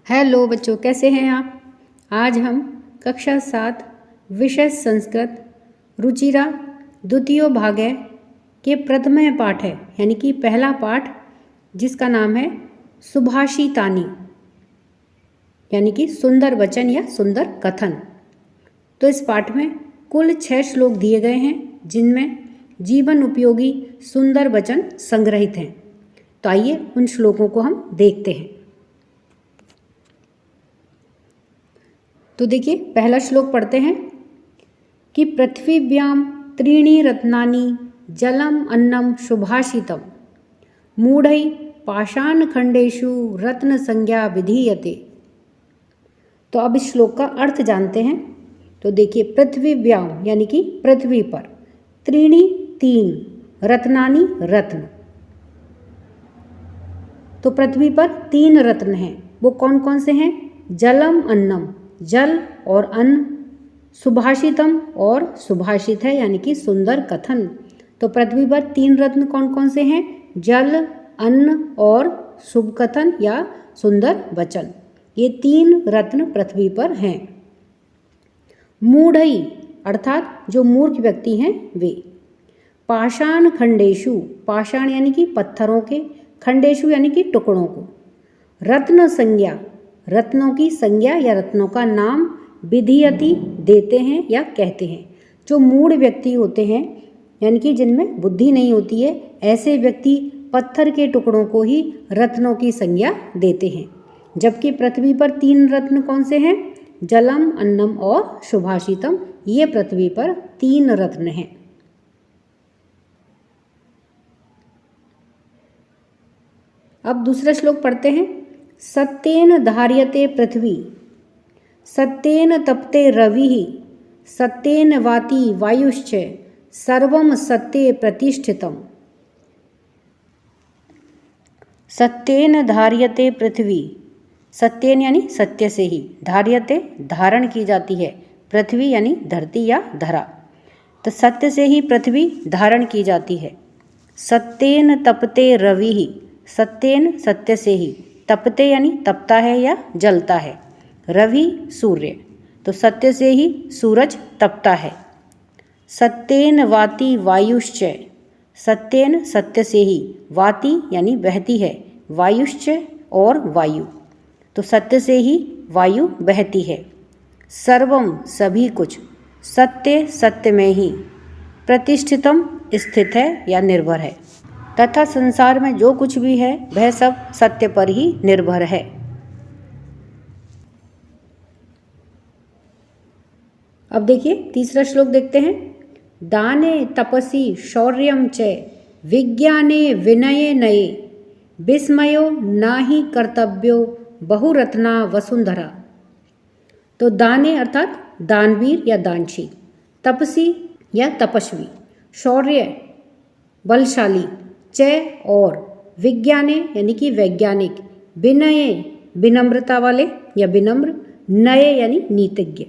Hello बच्चों, कैसे हैं आप। आज हम कक्षा 7 विषय संस्कृत रुचिरा द्वितीय भागे के प्रथम पाठ है, यानी कि पहला पाठ जिसका नाम है सुभाषितानि, यानी कि सुंदर वचन या सुंदर कथन। तो इस पाठ में कुल 6 श्लोक दिए गए हैं जिनमें जीवन उपयोगी सुंदर वचन संग्रहित हैं। तो आइए उन श्लोकों को हम देखते हैं। तो देखिए, पहला श्लोक पढ़ते हैं कि पृथ्वीभ्याम त्रीणि रत्नानि जलम अन्नम सुभाषितम मूढ़ै पाषाण खंडेषु रत्न संज्ञा विधीयते। तो अब इस श्लोक का अर्थ जानते हैं। तो देखिए, पृथ्वीभ्याम यानी कि पृथ्वी पर, त्रीणि 3, रत्नानि रत्न। तो पृथ्वी पर 3 रत्न हैं। वो कौन कौन से हैं? जलम अन्नम, जल और अन्न, सुभाषितम और सुभाषित है यानी कि सुंदर कथन। तो पृथ्वी पर 3 रत्न कौन कौन से हैं? जल, अन्न और शुभ कथन या सुंदर वचन। ये 3 रत्न पृथ्वी पर हैं। मूढ़ई अर्थात जो मूर्ख व्यक्ति हैं वे। पाषाण खंडेशु, पाषाण यानी कि पत्थरों के, खंडेशु यानी कि टुकड़ों को, रत्न संज्ञा, रत्नों की संज्ञा या रत्नों का नाम, विधीयति देते हैं या कहते हैं। जो मूढ़ व्यक्ति होते हैं यानी कि जिनमें बुद्धि नहीं होती है, ऐसे व्यक्ति पत्थर के टुकड़ों को ही रत्नों की संज्ञा देते हैं। जबकि पृथ्वी पर 3 रत्न कौन से हैं? जलम, अन्नम और सुभाषितम। ये पृथ्वी पर 3 रत्न हैं। अब दूसरा श्लोक पढ़ते हैं। सत्येन धार्यते पृथ्वी, सत्येन तपते रविः, सत्येन वाति वायुश्च, सर्वं सत्ये प्रतिष्ठितम्। सत्येन धार्यते पृथ्वी, सत्येन यानी सत्य से ही, धार्यते धारण की जाती है, पृथ्वी यानी धरती या धरा। तो सत्य से ही पृथ्वी धारण की जाती है। सत्येन तपते रविः, सत्येन सत्य से ही, तपते यानी तपता है या जलता है, रवि सूर्य, तो सत्य से ही सूरज तपता है। सत्येन वाति वायुश्च, सत्येन सत्य से ही, वाति यानी बहती है, वायुश्च और वायु, तो सत्य से ही वायु बहती है। सर्वम सभी कुछ, सत्य सत्य में ही, प्रतिष्ठितम स्थित है या निर्भर है, तथा संसार में जो कुछ भी है वह सब सत्य पर ही निर्भर है। अब देखिए, तीसरा श्लोक देखते हैं। दाने तपसि शौर्यं च विज्ञाने विनये नये विस्मयो नाहि कर्तव्यो बहुरत्ना वसुंधरा। तो दाने अर्थात दानवीर या दानशील, तपसी या तपस्वी, शौर्य बलशाली, च और, विज्ञाने यानी कि वैज्ञानिक, विनय विनम्रता वाले या विनम्र, नये यानी नीतिज्ञ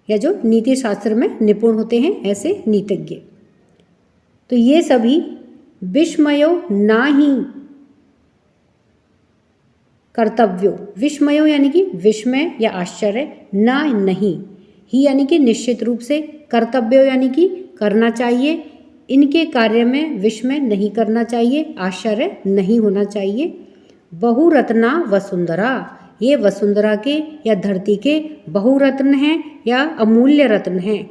या जो नीति शास्त्र में निपुण होते हैं, ऐसे नीतिज्ञ। तो ये सभी विस्मयो नाहि कर्तव्यो, विस्मयो यानी कि विस्मय या आश्चर्य, ना नहीं, ही यानी कि निश्चित रूप से, कर्तव्यो यानी कि करना चाहिए, इनके कार्य में विस्मय नहीं करना चाहिए, आश्चर्य नहीं होना चाहिए। बहुरत्ना वसुंधरा, ये वसुंधरा के या धरती के बहुरत्न हैं या अमूल्य रत्न हैं।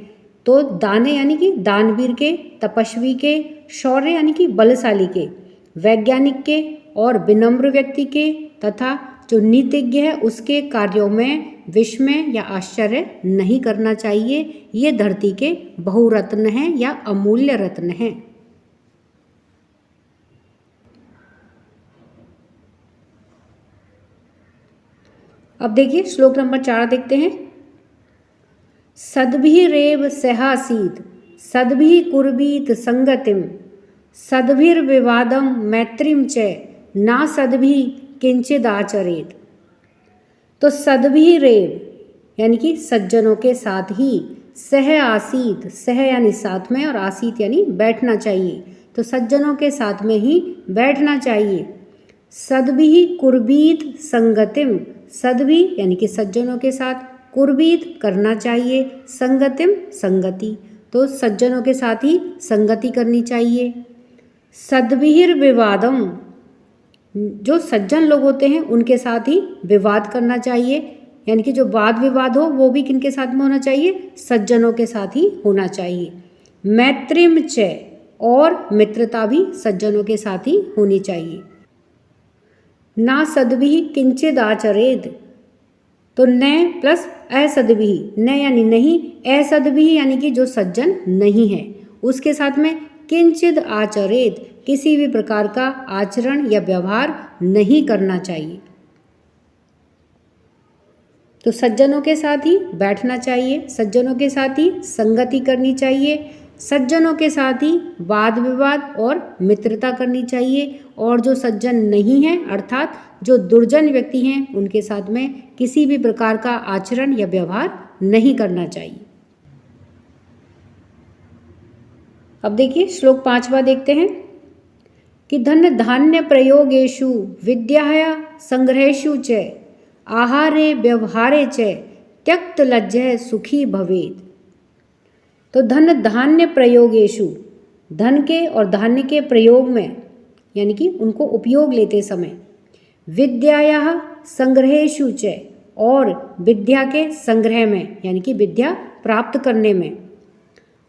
तो दाने यानी कि दानवीर के, तपस्वी के, शौर्य यानी कि बलशाली के, वैज्ञानिक के और विनम्र व्यक्ति के, तथा जो नीतिज्ञ है उसके कार्यों में विस्मय या आश्चर्य नहीं करना चाहिए। ये धरती के बहुरत्न हैं या अमूल्य रत्न हैं। अब देखिए, श्लोक नंबर 4 देखते हैं। सद्भिरेव सहासीत सद्भिः कुर्वीत संगतिम सद्भिर्विवादम मैत्रीम च ना सद्भिः किंचिद आचरेत। तो सद्भिरेव यानी कि सज्जनों के साथ ही, सह आसीत, सह यानी साथ में और आसीत यानी बैठना चाहिए, तो सज्जनों के साथ में ही बैठना चाहिए। सद्भिः कुर्वीत संगतिम, सद्भि यानी कि सज्जनों के साथ, कुर्वीत करना चाहिए, संगतिम संगति, तो सज्जनों के साथ ही संगति करनी चाहिए। सद्भिर विवादम, जो सज्जन लोग होते हैं उनके साथ ही विवाद करना चाहिए, यानी कि जो वाद विवाद हो वो भी किनके साथ में होना चाहिए, सज्जनों के साथ ही होना चाहिए। मैत्रिम च, और मित्रता भी सज्जनों के साथ ही होनी चाहिए। ना सद्भिः किंचिद आचरेद, तो न प्लस असद्भिः, न यानी नहीं, असद्भिः यानी कि जो सज्जन नहीं है उसके साथ में किंचिद आचरेद, किसी भी प्रकार का आचरण या व्यवहार नहीं करना चाहिए। तो सज्जनों के साथ ही बैठना चाहिए, सज्जनों के साथ ही संगति करनी चाहिए, सज्जनों के साथ ही वाद विवाद और मित्रता करनी चाहिए, और जो सज्जन नहीं है अर्थात जो दुर्जन व्यक्ति हैं उनके साथ में किसी भी प्रकार का आचरण या व्यवहार नहीं करना चाहिए। अब देखिए श्लोक 5वां देखते हैं कि धन धान्य प्रयोगेषु विद्याया संग्रहेषु च आहारे व्यवहारे च त्यक्त लज्जः सुखी भवेत्। तो धन धान्य प्रयोगेषु, धन के और धान्य के प्रयोग में यानी कि उनको उपयोग लेते समय, विद्याया संग्रहेषु च, और विद्या के संग्रह में यानी कि विद्या प्राप्त करने में,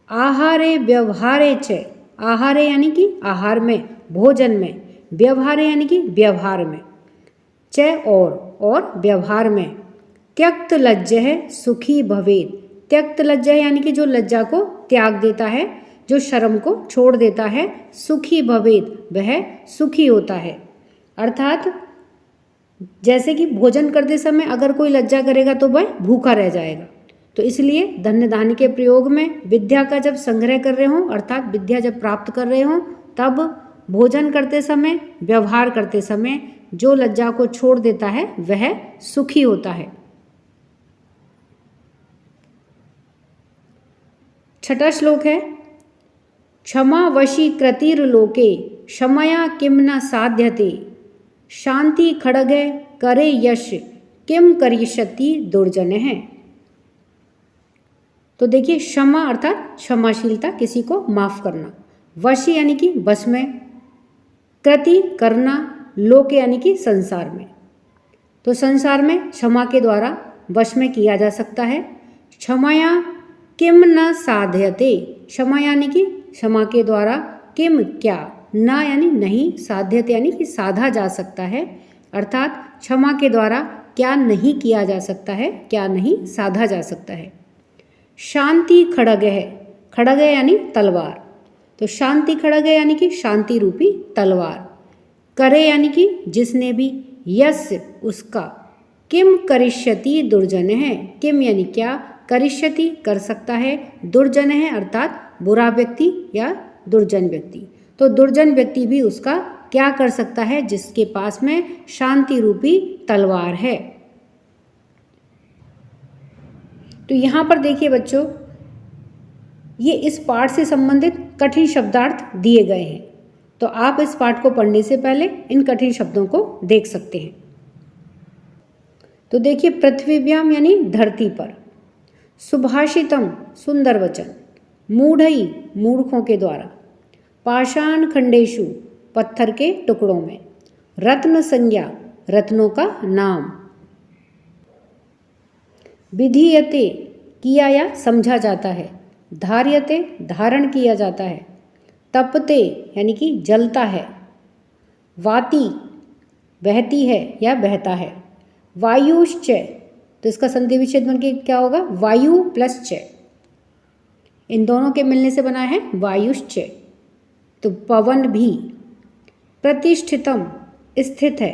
आहारे व्यवहारे च, आहारे यानी कि आहार में, भोजन में, व्यवहारे यानी कि व्यवहार में, च और व्यवहार में, त्यक्त लज्जः सुखी भवेत्। त्यक्त लज्जा यानी कि जो लज्जा को त्याग देता है, जो शर्म को छोड़ देता है, सुखी भवेत् वह सुखी होता है। अर्थात जैसे कि भोजन करते समय अगर कोई लज्जा करेगा तो वह भूखा रह जाएगा, तो इसलिए धन्य धान्य के प्रयोग में विद्या का जब संग्रह कर रहे हों अर्थात विद्या जब प्राप्त कर रहे हों तब भोजन करते समय, व्यवहार करते समय जो लज्जा को छोड़ देता है वह सुखी होता है। 6वां श्लोक है, क्षमा वशी कृतिर्लोके क्षमया किम न साध्यते शांति खड़ग करे यश किम करिष्यति दुर्जन है। तो देखिए क्षमा अर्थात क्षमाशीलता, किसी को माफ करना, वशी यानी कि बस में, कृति करना, लोक यानी कि संसार में, तो संसार में क्षमा के द्वारा वश में किया जा सकता है। क्षमया किम न साध्यते, क्षमा यानी कि क्षमा के द्वारा, किम क्या, ना यानी नहीं, साध्यते यानी कि साधा जा सकता है, अर्थात क्षमा के द्वारा क्या नहीं किया जा सकता है, क्या नहीं साधा जा सकता है। शांति खड़ग है, खड़ग यानी तलवार, तो शांति खड़ग यानी कि शांति रूपी तलवार, करे यानी कि जिसने भी, यस उसका, किम करिष्यति दुर्जन है, किम यानी क्या, करिष्यति कर सकता है, दुर्जन है अर्थात बुरा व्यक्ति या दुर्जन व्यक्ति, तो दुर्जन व्यक्ति भी उसका क्या कर सकता है, जिसके पास में शांति रूपी तलवार है। तो यहाँ पर देखिए बच्चों, ये इस पाठ से संबंधित कठिन शब्दार्थ दिए गए हैं, तो आप इस पाठ को पढ़ने से पहले इन कठिन शब्दों को देख सकते हैं। तो देखिए, पृथ्वीभ्याम यानी धरती पर, सुभाषितम सुंदर वचन, मूढ़ई मूर्खों के द्वारा, पाषाण खंडेशु पत्थर के टुकड़ों में, रत्न संज्ञा रत्नों का नाम, विधीयते किया या समझा जाता है, धार्यते धारण किया जाता है, तपते यानी कि जलता है, वाति बहती है या बहता है, वायुश्च तो इसका संधि विच्छेद बन के क्या होगा, वायु प्लस च, इन दोनों के मिलने से बना है वायुश्च, तो पवन भी, प्रतिष्ठितम स्थित है,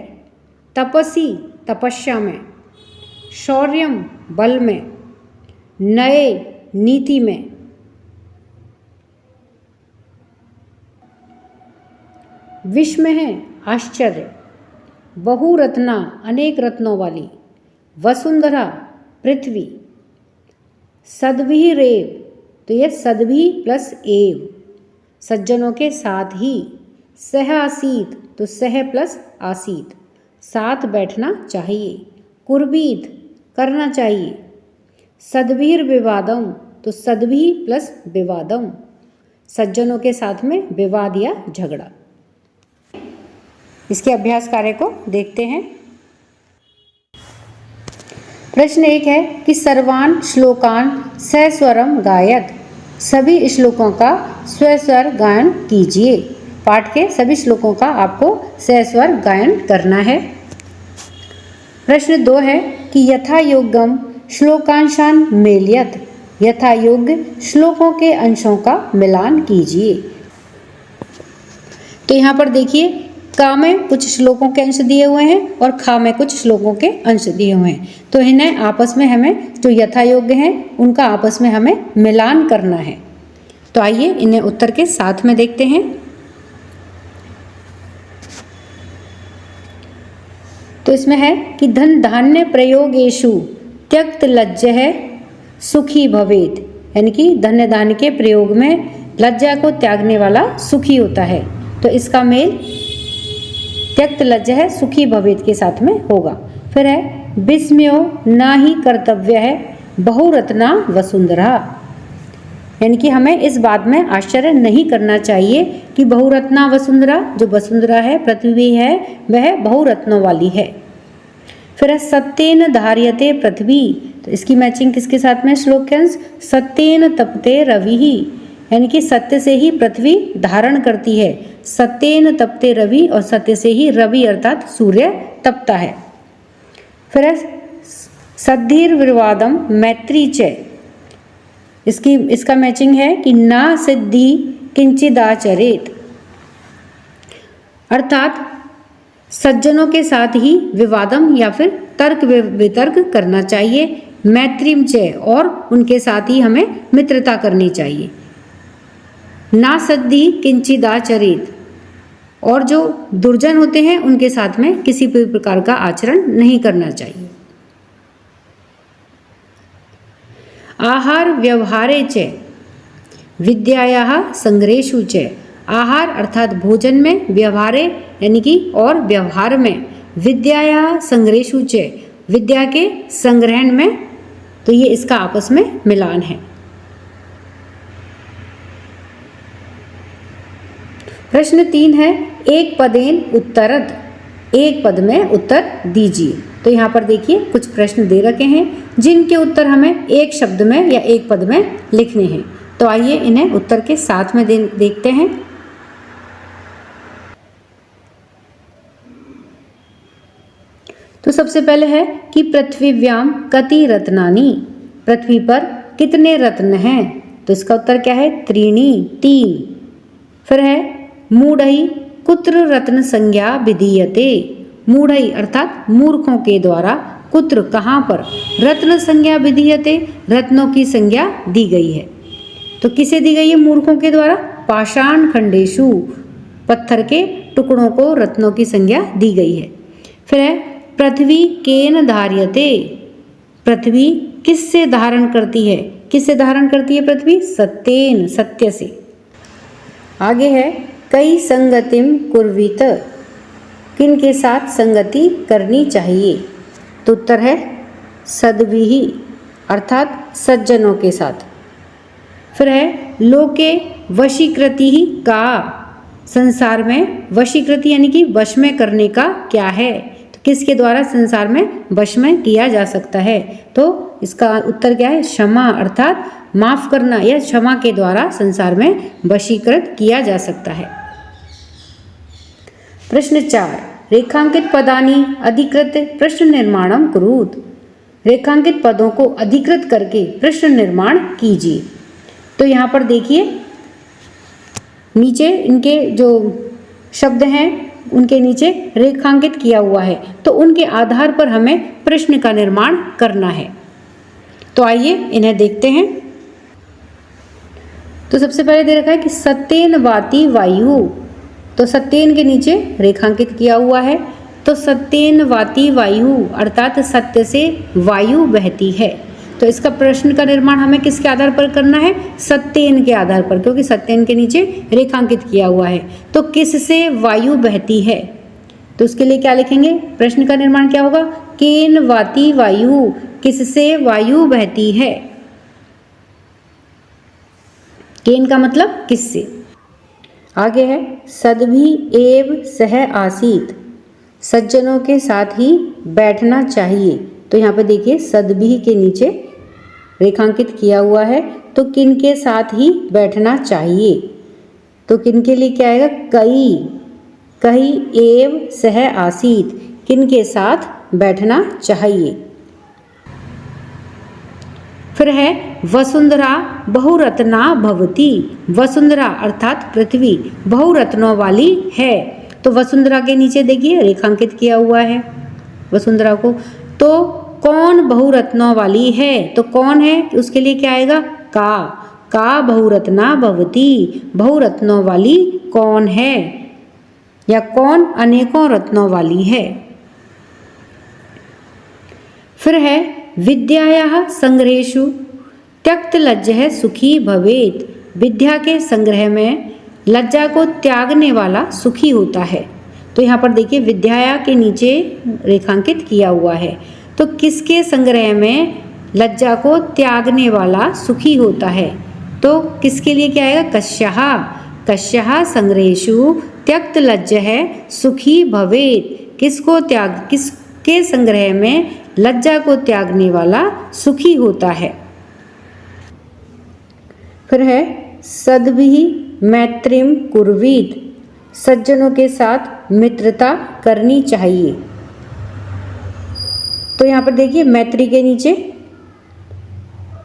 तपसी तपस्या में, शौर्यम बल में, नए नीति में, विस्मय है आश्चर्य, बहुरत्ना अनेक रत्नों वाली, वसुंधरा पृथ्वी, सद्भिः रेव तो यह सद्भिः प्लस एव सज्जनों के साथ ही, सह आसीत तो सह प्लस आसीत, साथ बैठना चाहिए। कुर्बीत करना चाहिए। सद्भिर विवादम तो सद्भि प्लस विवादम, सज्जनों के साथ में विवाद या झगड़ा। इसके अभ्यास कार्य को देखते हैं। प्रश्न 1 है कि सर्वान श्लोकान सस्वरम गायत, सभी श्लोकों का स्वस्वर गायन कीजिए। पाठ के सभी श्लोकों का आपको सस्वर गायन करना है। प्रश्न 2 है कि यथा योग्यम श्लोकांशान मेलयत, यथा योग्य श्लोकों के अंशों का मिलान कीजिए। तो यहाँ पर देखिए, का में कुछ श्लोकों के अंश दिए हुए हैं और खा में कुछ श्लोकों के अंश दिए हुए हैं। तो इन्हें आपस में हमें जो यथा योग्य हैं उनका आपस में हमें मिलान करना है। तो आइए इन्हें उत्तर के साथ में देखते हैं। तो इसमें है कि धन धान्य प्रयोगेषु त्यक्त लज्जः सुखी भवेत्, यानी कि धन्य धान्य के प्रयोग में लज्जा को त्यागने वाला सुखी होता है। तो इसका मेल त्यक्त लज्जः सुखी भवेत् के साथ में होगा। फिर है विस्मयो न ही कर्तव्य है बहुरत्ना वसुंधरा, यानी कि हमें इस बात में आश्चर्य नहीं करना चाहिए कि बहुरत्ना वसुंधरा, जो वसुंधरा है पृथ्वी है वह बहुरत्नों वाली है। फिर है सत्येन धार्यते पृथ्वी, तो इसकी मैचिंग किसके साथ में श्लोक के अंश, सत्येन तपते रवि ही, यानी कि सत्य से ही पृथ्वी धारण करती है। सत्येन तपते रवि, और सत्य से ही रवि अर्थात सूर्य तपता है। फिर है सद्धिर विवादम मैत्री च, इसका मैचिंग है कि ना सिद्धि किंचिदाचरेत, अर्थात सज्जनों के साथ ही विवादम या फिर तर्क वितर्क करना चाहिए। मैत्रीम च, और उनके साथ ही हमें मित्रता करनी चाहिए। ना सद्धि किंचिदाचरेत, और जो दुर्जन होते हैं उनके साथ में किसी भी प्रकार का आचरण नहीं करना चाहिए। आहार व्यवहारे च विद्यायाः संग्रहेषु च, आहार अर्थात भोजन में, व्यवहारे यानी कि और व्यवहार में, विद्यायाः संग्रहेषु च विद्या के संग्रहण में, तो ये इसका आपस में मिलान है। प्रश्न 3 है एक पदेन उत्तरत, एक पद में उत्तर दीजिए। तो यहाँ पर देखिए कुछ प्रश्न दे रखे हैं जिनके उत्तर हमें एक शब्द में या एक पद में लिखने हैं। तो आइए इन्हें उत्तर के साथ में देखते हैं। तो सबसे पहले है कि पृथ्वीव्याम कति रत्नानि, पृथ्वी पर कितने रत्न हैं। तो इसका उत्तर क्या है, त्रीणि, 3। फिर है मूढ़ई कुत्र रत्न संज्ञा विधीयते, मूढ़ई अर्थात मूर्खों के द्वारा, कुत्र कहाँ पर, रत्न संज्ञा विधीयते रत्नों की संज्ञा दी गई है। तो किसे दी गई है मूर्खों के द्वारा, पाषाण खंडेशु, पत्थर के टुकड़ों को रत्नों की संज्ञा दी गई है। फिर है पृथ्वी केन धार्यते, पृथ्वी किससे धारण करती है, किससे धारण करती है पृथ्वी, सत्येन, सत्य से। आगे है कई संगतिम कुर्वीत, किन के साथ संगति करनी चाहिए। तो उत्तर है सद्भिः अर्थात सज्जनों के साथ। फिर है लोके वशीकृति का, संसार में वशीकृति यानी कि वश में करने का क्या है, तो किसके द्वारा संसार में वश में किया जा सकता है। तो इसका उत्तर क्या है, क्षमा अर्थात माफ करना या क्षमा के द्वारा संसार में वशीकृत किया जा सकता है। प्रश्न 4 रेखांकित पदानि अधिकृत प्रश्न निर्माणम कुरुत, रेखांकित पदों को अधिकृत करके प्रश्न निर्माण कीजिए। तो यहाँ पर देखिए नीचे इनके जो शब्द हैं उनके नीचे रेखांकित किया हुआ है, तो उनके आधार पर हमें प्रश्न का निर्माण करना है। तो आइए इन्हें देखते हैं। तो सबसे पहले दे रखा है कि सत्येन वाति वायु, तो सत्येन के नीचे रेखांकित किया हुआ है। तो सत्येन वाति वायु अर्थात सत्य से वायु बहती है। तो तो इसका प्रश्न का निर्माण हमें किसके आधार पर करना है? सत्येन के आधार पर, क्योंकि सत्येन के नीचे रेखांकित किया हुआ है। तो किससे वायु बहती है? तो उसके लिए क्या लिखेंगे? प्रश्न का निर्माण क्या होगा? केन वाति वायु, किससे वायु बहती है? केन का मतलब किससे। आगे है सद्भि एव सह आसीत, सज्जनों के साथ ही बैठना चाहिए। तो यहाँ पे देखिए सद्भि के नीचे रेखांकित किया हुआ है, तो किन के साथ ही बैठना चाहिए? तो किन के लिए क्या आएगा? कई, कई एव सह आसीत, किन के साथ बैठना चाहिए। फिर है वसुंधरा बहुरत्ना भवती, वसुंधरा अर्थात पृथ्वी बहुरत्नों वाली है। तो वसुंधरा के नीचे देखिए रेखांकित किया हुआ है वसुंधरा को। तो कौन बहुरत्नों वाली है? तो कौन है? उसके लिए क्या आएगा? का बहुरत्ना भवती, बहुरत्नों वाली कौन है, या कौन अनेकों रत्नों वाली है। फिर है विद्यायाः संग्रहेषु त्यक्त लज्जः सुखी भवेत्, विद्या के संग्रह में लज्जा को त्यागने वाला सुखी होता है। तो यहाँ पर देखिए विद्याया के नीचे रेखांकित किया हुआ है। तो किसके संग्रह में लज्जा को त्यागने वाला सुखी होता है? तो किसके लिए क्या आएगा? कस्याः, कस्याः संग्रहेषु त्यक्त लज्जः सुखी भवेत्, किसको त्याग, किसके संग्रह में लज्जा को त्यागने वाला सुखी होता है। फिर है सद्भिः मैत्रीम कुर्वीत, सज्जनों के साथ मित्रता करनी चाहिए। तो यहाँ पर देखिए मैत्री के नीचे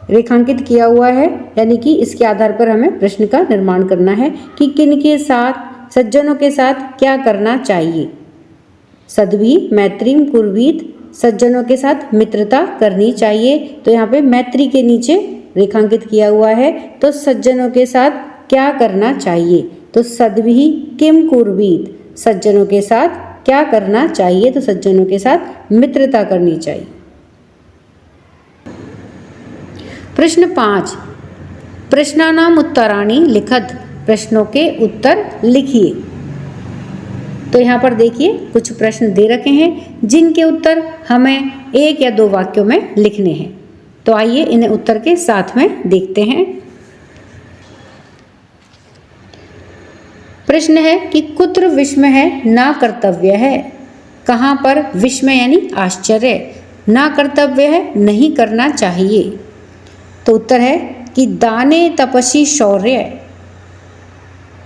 रेखांकित किया हुआ है, यानी कि इसके आधार पर हमें प्रश्न का निर्माण करना है कि किन के साथ, सज्जनों के साथ क्या करना चाहिए। सद्भिः मैत्रीम कुर्वीत, सज्जनों के साथ मित्रता करनी चाहिए। तो यहाँ पे मैत्री के नीचे रेखांकित किया हुआ है, तो सज्जनों के साथ क्या करना चाहिए। तो सद्भिः किम कुर्वीत, सज्जनों के साथ क्या करना चाहिए? तो सज्जनों के साथ मित्रता करनी चाहिए। प्रश्न 5, प्रश्नानाम उत्तराणि लिखत, प्रश्नों के उत्तर लिखिए। तो यहाँ पर देखिए कुछ प्रश्न दे रखे हैं जिनके उत्तर हमें 1 या 2 वाक्यों में लिखने हैं। तो आइए इन्हें उत्तर के साथ में देखते हैं। प्रश्न है कि कुत्र विस्मयः न कर्तव्य है, कहाँ पर विस्मय यानी आश्चर्य, ना कर्तव्य है नहीं करना चाहिए। तो उत्तर है कि दाने तपसी शौर्य,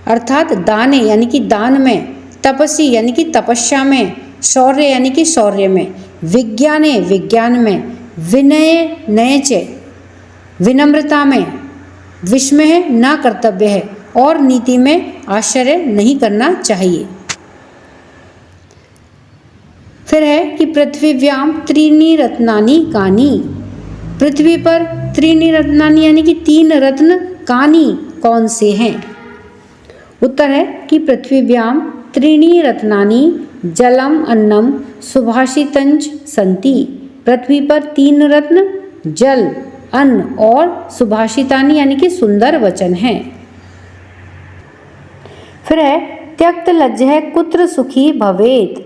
अर्थात दाने यानी कि दान में, तपसी यानी कि तपस्या में, शौर्य यानी कि शौर्य में, विज्ञाने विज्ञान में, विनय नयच विनम्रता में, विस्मय न कर्तव्य है और नीति में आश्चर्य नहीं करना चाहिए। फिर है कि पृथ्वीव्याम त्रीणि रत्नानि कानि, पृथ्वी पर त्रीणि रत्नानि यानी कि 3 रत्न कानि कौन से हैं। उत्तर है कि पृथ्वीव्याम त्रीणि रत्नानि जलम अन्नम सुभाषितंच संति, पृथ्वी पर 3 रत्न जल, अन्न और सुभाषितानि यानी कि सुंदर वचन हैं। फिर है त्यक्त लज्जः कुत्र सुखी भवेत्,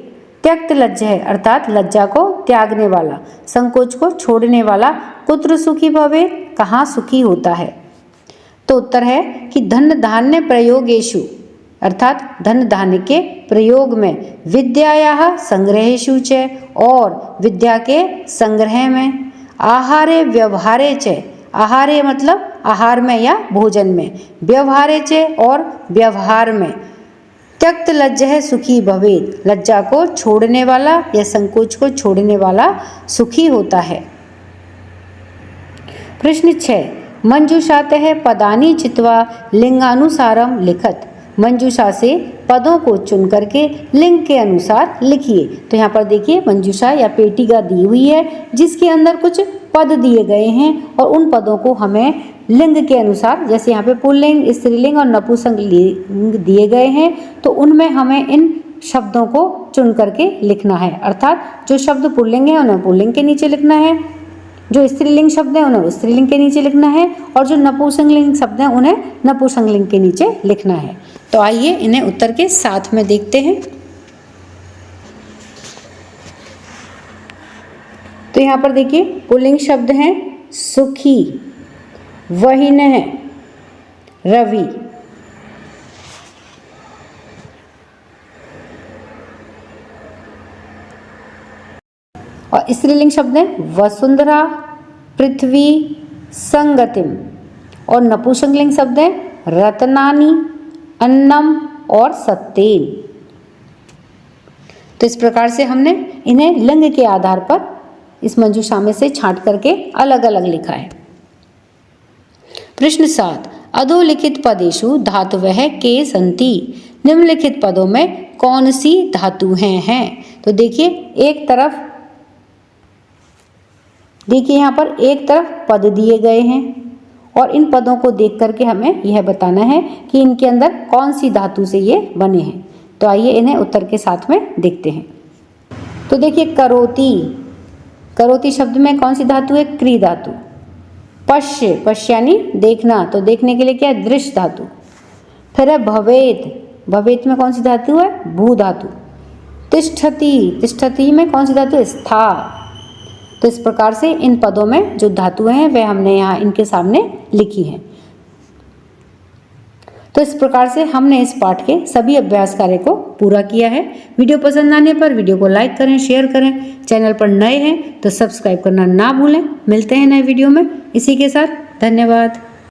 त्यक्त लज्जः अर्थात लज्जा को त्यागने वाला, संकोच को छोड़ने वाला, कुत्र सुखी भवेत् कहाँ सुखी होता है। तो उत्तर है कि धन धान्य प्रयोगेषु, अर्थात धन धान्य के प्रयोग में, विद्यायाः संग्रहेषु च और विद्या के संग्रह में, आहारे व्यवहारे च, आहारे मतलब आहार में या भोजन में, व्यवहारे च और व्यवहार में, त्यक्त लज्जः सुखी भवेत् लज्जा को छोड़ने वाला या संकोच को छोड़ने वाला सुखी होता है। प्रश्न 6, मंजूषातः पदानि चित्वा लिंगानुसारम लिखत, मंजूषा से पदों को चुन करके लिंग के अनुसार लिखिए। तो यहाँ पर देखिए मंजूषा या पेटिका दी हुई है जिसके अंदर कुछ पद दिए गए हैं और उन पदों को हमें लिंग के अनुसार, जैसे यहाँ पे पुल्लिंग, स्त्रीलिंग और नपुंसकलिंग दिए गए हैं, तो उनमें हमें इन शब्दों को चुन करके लिखना है। अर्थात जो शब्द पुल्लिंग है उन्हें पुल्लिंग के नीचे लिखना है जो स्त्रीलिंग शब्द हैं उन्हें स्त्रीलिंग के नीचे लिखना है और जो नपुंसकलिंग शब्द हैं उन्हें नपुंसकलिंग के नीचे लिखना है। तो आइए इन्हें उत्तर के साथ में देखते हैं। तो यहाँ पर देखिए पुल्लिंग शब्द हैं सुखी, वहिनः, रवि। और स्त्रीलिंग शब्द हैं वसुंधरा, पृथ्वी, संगतिम। और नपुंसकलिंग शब्द हैं रत्नानि, अन्नम और सत्येन। तो इस प्रकार से हमने इन्हें लिंग के आधार पर इस मंजूषा में से छांट करके अलग अलग लिखा है। प्रश्न 7, अधोलिखित पदेषु धातवः के सन्ति। निम्नलिखित पदों में कौन सी धातुएं हैं? तो देखिए यहाँ पर एक तरफ पद दिए गए हैं और इन पदों को देख करके हमें यह बताना है कि इनके अंदर कौन सी धातु से ये बने हैं। तो आइए इन्हें उत्तर के साथ में देखते हैं। तो देखिए करोति, करोति शब्द में कौन सी धातु है? क्री धातु। पश्य, पश्य यानी देखना, तो देखने के लिए क्या है? दृश्य धातु। फिर है भवेत, भवेत में कौन सी धातु है? भू धातु। तिष्ठति, तिष्ठति में कौन सी धातु है? स्था। तो इस प्रकार से इन पदों में जो धातुएं हैं वह हमने यहाँ इनके सामने लिखी हैं। तो इस प्रकार से हमने इस पाठ के सभी अभ्यास कार्य को पूरा किया है। वीडियो पसंद आने पर वीडियो को लाइक करें, शेयर करें। चैनल पर नए हैं तो सब्सक्राइब करना ना भूलें। मिलते हैं नए वीडियो में। इसी के साथ धन्यवाद।